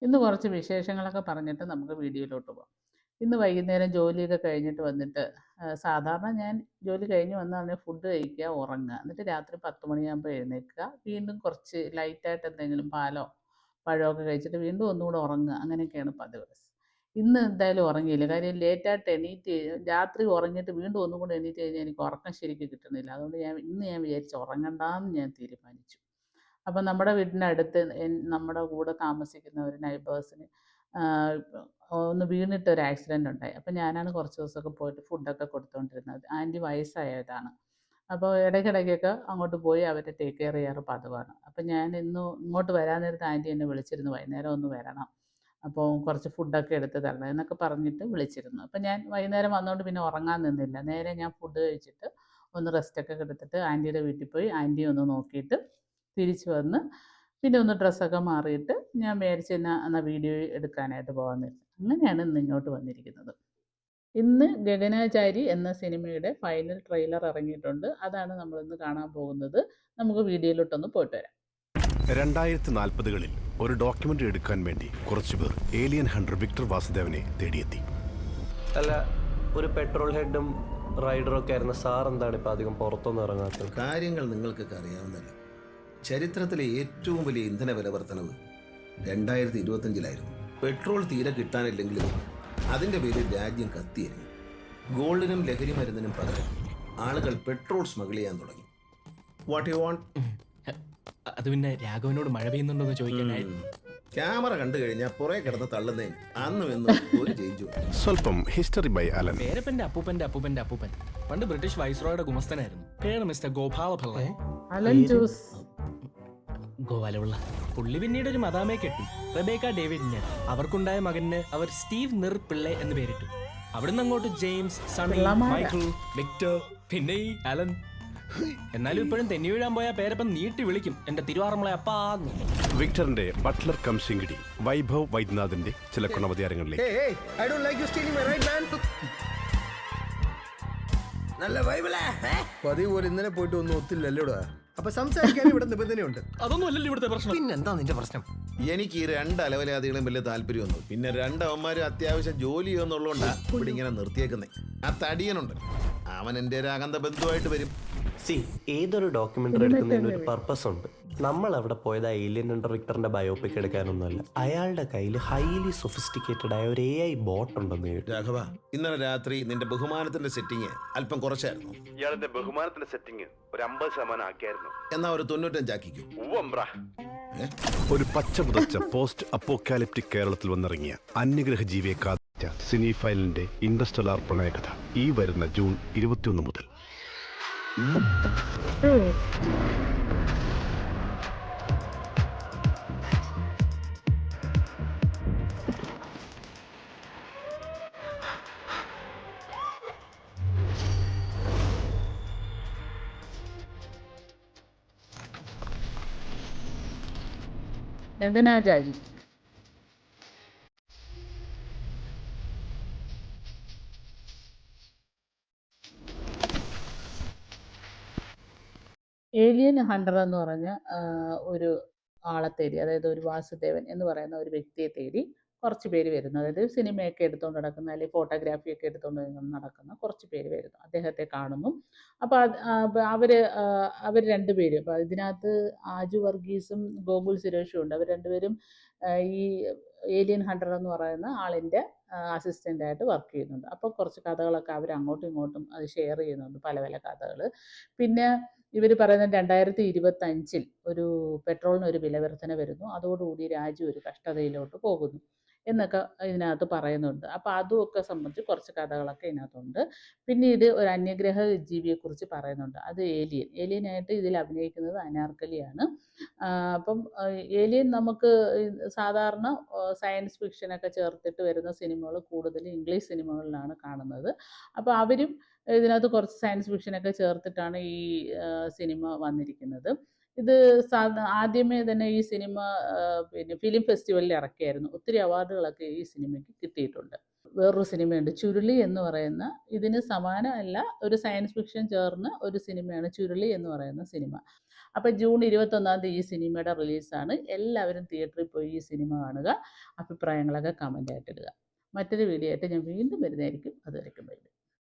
ഇന്ന് കുറച്ച് വിശേഷങ്ങളൊക്കെ പറഞ്ഞിട്ട് നമുക്ക് വീഡിയോയിലോട്ട് പോകാം. ഇന്ന് വൈകുന്നേരം ജോലിയൊക്കെ കഴിഞ്ഞിട്ട് വന്നിട്ട് സാധാരണ ഞാൻ ജോലി കഴിഞ്ഞ് വന്നാൽ ഫുഡ് കഴിക്കുക, ഉറങ്ങുക. എന്നിട്ട് രാത്രി 10 മണിയാകുമ്പോൾ എഴുന്നേൽക്കുക. വീണ്ടും കുറച്ച് ലൈറ്റായിട്ട് എന്തെങ്കിലും പാലോ പഴമൊക്കെ കഴിച്ചിട്ട് വീണ്ടും ഒന്നുകൂടെ ഉറങ്ങുക. അങ്ങനെയൊക്കെയാണ് പതിവ്. ഇന്ന് എന്തായാലും ഉറങ്ങിയില്ല. കാര്യം ലേറ്റായിട്ട് എണീറ്റ് രാത്രി ഉറങ്ങിയിട്ട് വീണ്ടും ഒന്നും കൂടെ എണീറ്റ് കഴിഞ്ഞാൽ എനിക്ക് ഉറക്കം ശരിക്കും കിട്ടുന്നില്ല. അതുകൊണ്ട് ഞാൻ വിചാരിച്ചു ഉറങ്ങണ്ടാന്ന് ഞാൻ തീരുമാനിച്ചു. അപ്പം നമ്മുടെ വീടിനടുത്ത് നമ്മുടെ കൂടെ താമസിക്കുന്ന ഒരു നൈബേഴ്സിന് ഒന്ന് വീണിട്ട് ഒരു ആക്സിഡൻ്റ് ഉണ്ടായി. അപ്പം ഞാനാണ് കുറച്ച് ദിവസമൊക്കെ പോയിട്ട് ഫുഡൊക്കെ കൊടുത്തുകൊണ്ടിരുന്നത്. ആൻറ്റി വയസ്സായതാണ്. അപ്പോൾ ഇടയ്ക്കിടയ്ക്കൊക്കെ അങ്ങോട്ട് പോയി അവരെ ടേക്ക് കെയർ ചെയ്യാറ് പതിവാണ്. അപ്പം ഞാൻ ഇങ്ങോട്ട് വരാൻ നേരത്ത് ആൻറ്റി എന്നെ വിളിച്ചിരുന്നു, വൈകുന്നേരം ഒന്ന് വരണം, അപ്പോൾ കുറച്ച് ഫുഡൊക്കെ എടുത്ത് തരണം എന്നൊക്കെ പറഞ്ഞിട്ട് വിളിച്ചിരുന്നു. അപ്പം ഞാൻ വൈകുന്നേരം വന്നുകൊണ്ട് പിന്നെ ഉറങ്ങാൻ നിന്നില്ല. നേരെ ഞാൻ ഫുഡ് കഴിച്ചിട്ട് ഒന്ന് റെസ്റ്റൊക്കെ എടുത്തിട്ട് ആൻറ്റിയുടെ വീട്ടിൽ പോയി ആൻറ്റിയെ ഒന്ന് നോക്കിയിട്ട് തിരിച്ച് വന്ന് പിന്നെ ഒന്ന് ഡ്രസ്സൊക്കെ മാറിയിട്ട് ഞാൻ വിചാരിച്ച് എന്നാൽ വീഡിയോ എടുക്കാനായിട്ട് പോകാമെന്ന് വെച്ചു. അങ്ങനെയാണ് ഇന്ന് ഇങ്ങോട്ട് വന്നിരിക്കുന്നത്. ഇന്ന് ഗഗനാചാരി എന്ന സിനിമയുടെ ഫൈനൽ ട്രെയിലർ ഇറങ്ങിയിട്ടുണ്ട്. അതാണ് നമ്മളിന്ന് കാണാൻ പോകുന്നത്. നമുക്ക് വീഡിയോയിലോട്ടൊന്ന് പോയിട്ട് വരാം. 2040കളിൽ ഒരു ഡോക്യുമെന്ററി എടുക്കാൻ വേണ്ടി കുറച്ചുപേർ ഏലിയൻ ഹണ്ടർ വിക്ടർ വാസുദേവനെ തേടിയെത്തി. അല്ല, ഒരു പെട്രോൾ ഹെഡും റൈഡറും ഒക്കെ ആയിരുന്ന സാർ എന്താണ് ഇപ്പം അധികം പുറത്തൊന്നും ഇറങ്ങാത്തത്? കാര്യങ്ങൾ നിങ്ങൾക്കൊക്കെ അറിയാവുന്നല്ലോ. ചരിത്രത്തിലെ ഏറ്റവും വലിയ ഇന്ധന വില വർധനവ് 2025-ലായിരുന്നു. പെട്രോൾ തീരെ കിട്ടാനില്ലെങ്കിലും അതിൻ്റെ പേരിൽ രാജ്യം കത്തിയിരുന്നു. ഗോൾഡിനും ലഹരി മരുന്നിനും പകരം ആളുകൾ പെട്രോൾ സ്മഗിൾ ചെയ്യാൻ തുടങ്ങി. What you want? അത് പിന്നെ രാഘവനോട് മഴ പെയ്യുന്നുണ്ടോ ചോദിക്കാനായിരുന്നു. ക്യാമറ കണ്ടു കഴിഞ്ഞാൽ പുറകെ കിടന്ന് തള്ളുന്നതിന് അന്നും എന്നും ഒരു ചേഞ്ചും. സ്വല്പം ഹിസ്റ്ററി ബൈ അലൻ. പേരപ്പന്റെ അപ്പൂപ്പൻ പണ്ട് ബ്രിട്ടീഷ് വൈസ്രോയുടെ ഗുമസ്തനായിരുന്നു. പേര് മിസ്റ്റർ ഗോപാലപിള്ള. അലൻ ജ്യൂസ് ഗോപാലപിള്ള. പുള്ളി പിന്നീട് ഒരു മദാമയെ കെട്ടി, റെബേക്ക ഡേവിഡിന്. അവർക്കുണ്ടായ മകന് അവർ സ്റ്റീവ് നിർ പിള്ളെ എന്ന് പേരിട്ടു. അവിടുന്ന് അങ്ങോട്ട് ജെയിംസ്, സണ്ണി, മൈക്കിൾ, വിക്ടർ, പിന്നെ ഈ അലൻ. എന്നാലും ഇപ്പോഴും തെന്നി വീഴാൻ പോയ പേരപ്പൻ നീട്ടി വിളിക്കും, എന്റെ തിരുവാറമ്മളെ അപ്പാന്ന്. വിക്ടറിന്റെ ബട്ട്ലർ കം ശിങ്കിടി വൈഭവ് വൈദ്യനാഥിന്റെ ചില ഗുണവധികാരങ്ങളിലേക്ക്. നല്ല വൈബിളേ. പതിവ് പോലെ ഇന്നലെ പോയിട്ട് ഒന്നും ഒത്തില്ലല്ലോടാ. അപ്പൊ സംസാരിക്കാൻ ഇവിടെ നിബന്ധനയുണ്ട്. അതൊന്നും അല്ലല്ലോ ഇവിടുത്തെ പ്രശ്നം. പിന്നെന്താ നിന്റെ പ്രശ്നം? എനിക്ക് ഈ 2 അലവലാദികളും വലിയ താല്പര്യമൊന്നും, പിന്നെ 2 അവന്മാരും അത്യാവശ്യം ജോലി ചെയ്യുന്നുള്ളതുകൊണ്ടാ ഇവിടെ ഇങ്ങനെ നിർത്തിയേക്കുന്നേ. ആ തടിയനുണ്ട്, അവൻ എൻ്റെ ഒരു അകന്ത ബന്ധുവായിട്ട് വരും. ഏതൊരു ഡോക്യുമെന്ററി എടുക്കുന്നതിന് ഒരു പർപ്പസ് ഉണ്ട്. നമ്മൾ അവിടെ പോയത് ഏലിയൻ ഹണ്ടർ വിക്ടറിന്റെ ബയോപിക് എടുക്കാനൊന്നുമല്ല. അയാളുടെ കയ്യിൽ ഹൈലി സൊഫിസ്റ്റിക്കേറ്റഡ് ആയ ഒരു AI ബോട്ട് ഉണ്ടെന്ന് കേട്ടു. രാഘവ, ഇന്നലെ രാത്രി നിന്റെ ബഹുമാനത്തിന്റെ സെറ്റിങ് അല്പം കുറച്ചായിരുന്നു. ഇയാളുടെ ബഹുമാനത്തിന്റെ സെറ്റിംഗ് ഒരു 50% ആക്കിയായിരുന്നു. എന്നാ ഒരു 95 ആക്കിക്കോ. ഒരു പച്ച പുതച്ച പോസ്റ്റ് അപ്പോക്കാലിപ്റ്റിക് കേരളത്തിൽ വന്നിറങ്ങിയ അന്യഗ്രഹ ജീവിയെ കാത്തിച്ച സിനി ഫയലിന്റെ ഇൻഡസ്റ്റലാർ പ്രണയകഥ ഈ വരുന്ന ജൂൺ 21 മുതൽ. ഗഗനാചാരി. ഏലിയൻ ഹണ്ടർ എന്ന് പറഞ്ഞ ഒരു ആളെ തേടി, അതായത് ഒരു വാസുദേവൻ എന്ന് പറയുന്ന ഒരു വ്യക്തിയെ തേടി കുറച്ച് പേര് വരുന്നു. അതായത് സിനിമയൊക്കെ എടുത്തുകൊണ്ട് നടക്കുന്ന, അല്ലെങ്കിൽ ഫോട്ടോഗ്രാഫിയൊക്കെ എടുത്തുകൊണ്ട് നടക്കുന്ന കുറച്ച് പേര് വരുന്നു. അദ്ദേഹത്തെ കാണുന്നു. അപ്പോൾ അവർ രണ്ടുപേരും, അപ്പോൾ ഇതിനകത്ത് ആജു വർഗീസും ഗോകുൽ സുരേഷും ഉണ്ട്. അവർ രണ്ടുപേരും ഈ ഏലിയൻ ഹണ്ടർ എന്ന് പറയുന്ന ആളിൻ്റെ അസിസ്റ്റൻ്റായിട്ട് വർക്ക് ചെയ്യുന്നുണ്ട്. അപ്പോൾ കുറച്ച് കഥകളൊക്കെ അവർ അങ്ങോട്ടും ഇങ്ങോട്ടും അത് ഷെയർ ചെയ്യുന്നുണ്ട്, പല പല കഥകൾ. പിന്നെ ഇവർ പറയുന്നത് 2025 ഒരു പെട്രോളിന് ഒരു വില വർധന വരുന്നു, അതോടുകൂടി രാജ്യം ഒരു കഷ്ടതയിലോട്ട് പോകുന്നു എന്നൊക്കെ ഇതിനകത്ത് പറയുന്നുണ്ട്. അപ്പോൾ അതുമൊക്കെ സംബന്ധിച്ച് കുറച്ച് കഥകളൊക്കെ ഇതിനകത്തുണ്ട്. പിന്നീട് ഒരു അന്യഗ്രഹ ജീവിയെക്കുറിച്ച് പറയുന്നുണ്ട്. അത് ഏലിയനായിട്ട് ഇതിൽ അഭിനയിക്കുന്നത് അനാർക്കലിയാണ്. അപ്പം ഏലിയൻ നമുക്ക് സാധാരണ സയൻസ് ഫിക്ഷനൊക്കെ ചേർത്തിട്ട് വരുന്ന സിനിമകൾ കൂടുതൽ ഇംഗ്ലീഷ് സിനിമകളിലാണ് കാണുന്നത്. അപ്പോൾ അവരും ഇതിനകത്ത് കുറച്ച് സയൻസ് ഫിക്ഷനൊക്കെ ചേർത്തിട്ടാണ് ഈ സിനിമ വന്നിരിക്കുന്നത്. ഇത് ആദ്യമേ തന്നെ ഈ സിനിമ പിന്നെ ഫിലിം ഫെസ്റ്റിവലിൽ ഇറക്കിയായിരുന്നു. ഒത്തിരി അവാർഡുകളൊക്കെ ഈ സിനിമയ്ക്ക് കിട്ടിയിട്ടുണ്ട്. വേറൊരു സിനിമയുണ്ട് ചുരുളി എന്ന് പറയുന്ന, ഇതിന് സമാനമല്ല, ഒരു സയൻസ് ഫിക്ഷൻ ചേർന്ന ഒരു സിനിമയാണ് ചുരുളി എന്ന് പറയുന്ന സിനിമ. അപ്പോൾ ജൂൺ 21-ാം തീയതി ഈ സിനിമയുടെ റിലീസാണ്. എല്ലാവരും തിയേറ്ററിൽ പോയി ഈ സിനിമ കാണുക. അഭിപ്രായങ്ങളൊക്കെ കമൻ്റായിട്ട് ഇടുക. മറ്റൊരു വീഡിയോ ആയിട്ട് ഞാൻ വീണ്ടും വരുന്നതായിരിക്കും. അതുവരെയ്ക്കും ബൈ.